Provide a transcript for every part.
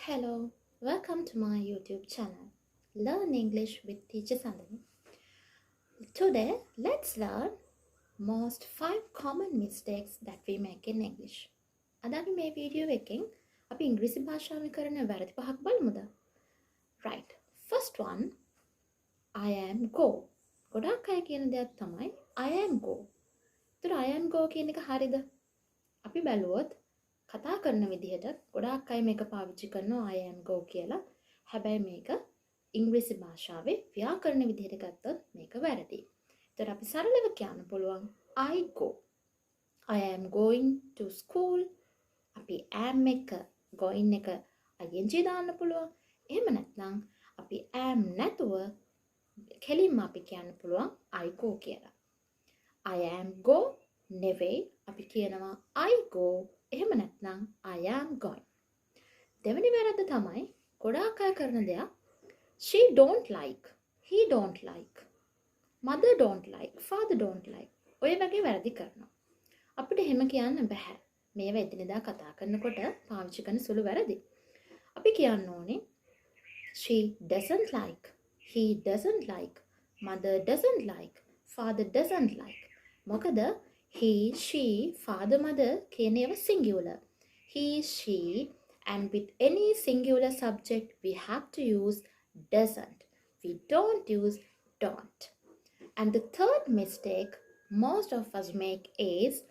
Hello, welcome to my YouTube channel, Learn English with Teacher Sandhani. Today, let's learn most 5 common mistakes that we make in English. අද අපි මේ video එකෙන් අපි ඉංග්‍රීසි භාෂාවෙන් කරන වැරදි පහක් බලමුද? Right. First one, I am go. ගොඩාක් අය කියන දෙයක් තමයි I am go. ඒතර I am go කියන එක හරියද? අපි බැලුවොත් කතා කරන විදිහට ගොඩාක් අය මේක පාවිච්චි කරනවා I am go කියලා. හැබැයි මේක ඉංග්‍රීසි භාෂාවේ ව්‍යාකරණ විදිහට ගත්තොත් මේක වැරදි. ඒතර අපි සරලව කියන්න පුළුවන් I go. I am going to school. අපි am එක going එක ing දාන්න පුළුවන්. එහෙම නැත්නම් අපි am නැතුව කෙලින්ම අපි කියන්න පුළුවන් I go කියලා. I am go නෙවෙයි අපි කියනවා I go. එහෙම නැත්නම් I am going. දෙවෙනි වැරද්ද තමයි ගොඩාක් අය කරන දෙයක් she don't like, he don't like, mother don't like, father don't like. ඔය වගේ වැරදි කරනවා. අපිට එහෙම කියන්න බෑ. මේවා එදිනෙදා කතා කරනකොට පාවිච්චි කරන සුළු වැරදි. අපි කියන්න ඕනේ she doesn't like, he doesn't like, mother doesn't like, father doesn't like. මොකද he, she, father, mother කියන ඒවා singular. He, she, and with any singular subject we have to use doesn't. We don't use don't. And the third mistake most of us make is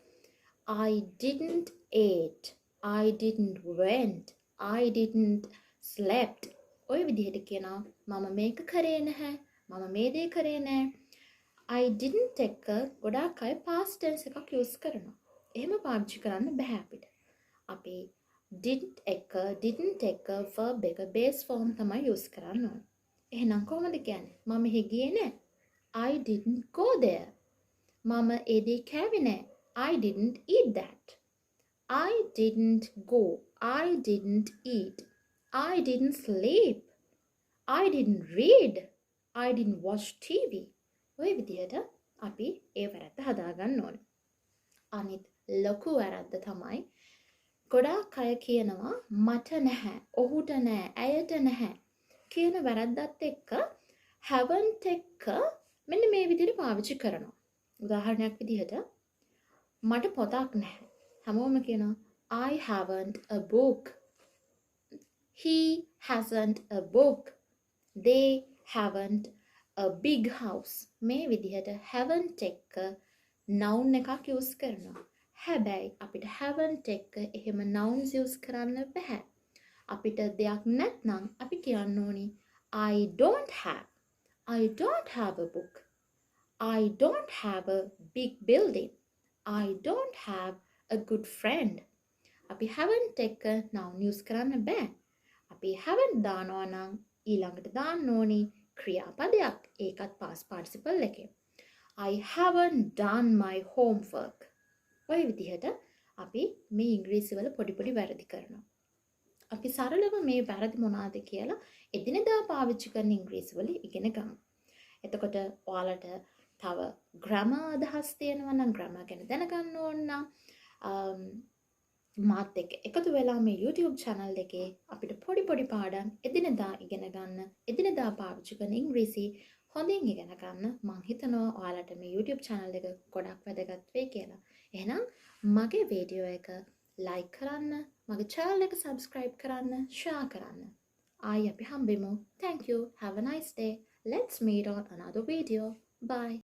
I didn't eat, I didn't went, I didn't slept. ඔය විදිහට කියනවා මම මේක කරේ නැහැ, මම මේ දේ කරේ නැහැ. I didn't එක ගොඩාක් අය past tense එකක් use කරනවා. එහෙම පාවිච්චි කරන්න බෑ අපිට. අපි didn't එක verb එක base form තමයි use කරන්න ඕනේ. එහෙනම් කොහොමද කියන්නේ? මම එහෙ ගියේ නැහැ. I didn't go there. මම ඒ දේ කෑවේ නැහැ. I didn't eat that. I didn't go. I didn't eat. I didn't sleep. I didn't read. I didn't watch TV. ඔය විදිහට අපි ඒ වැරද්ද හදාගන්න ඕනේ. අනිත් ලොකු වැරද්ද තමයි ගොඩාක් අය කියනවා මට නැහැ, ඔහුට නැහැ, ඇයට නැහැ කියන වැරද්දත් එක්ක haven't එක මෙන්න මේ විදිහට පාවිච්චි කරනවා. උදාහරණයක් විදිහට මට පොතක් නැහැ. හැමෝම කියනවා I haven't a book. He hasn't a book. They haven't a big house. මේ විදිහට haven't එක noun එකක් use කරනවා. හැබැයි අපිට haven't එක එහෙම nouns use කරන්න බෑ. අපිට දෙයක් නැත්නම් අපි කියන්න ඕනි I don't have. I don't have a book. I don't have a big building. I don't have a good friend. අපි haven't එක noun use කරන්න බෑ. අපි haven't දානවා නම් ඊළඟට දාන්න ඕනි ක්‍රියාපදයක්. ඒකත් past participle එකේ. I haven't done my homework. ඔය විදිහට අපි මේ ඉංග්‍රීසි වල පොඩි පොඩි වැරදි කරනවා. අපි සරලව මේ වැරදි මොනවාද කියලා එදිනෙදා පාවිච්චි කරන ඉංග්‍රීසි වල ඉගෙන ගමු. එතකොට ඔයාලට තව grammar අදහස් තියෙනවා නම් grammar ගැන දැනගන්න ඕන නම් මාත් එක්ක එකතු වෙලා මේ YouTube channel එකේ අපිට පොඩි පොඩි පාඩම් එදිනෙදා ඉගෙන ගන්න, එදිනෙදා පාවිච්චි කරන ඉංග්‍රීසි හොඳින් ඉගෙන ගන්න මම හිතනවා ඔයාලට මේ YouTube channel එක ගොඩක් වැදගත් වෙයි කියලා. එහෙනම් මගේ වීඩියෝ එක like කරන්න, මගේ channel එක subscribe කරන්න, share කරන්න. ආයි අපි හම්බෙමු. Thank you. Have a nice day. Let's meet on another video. Bye.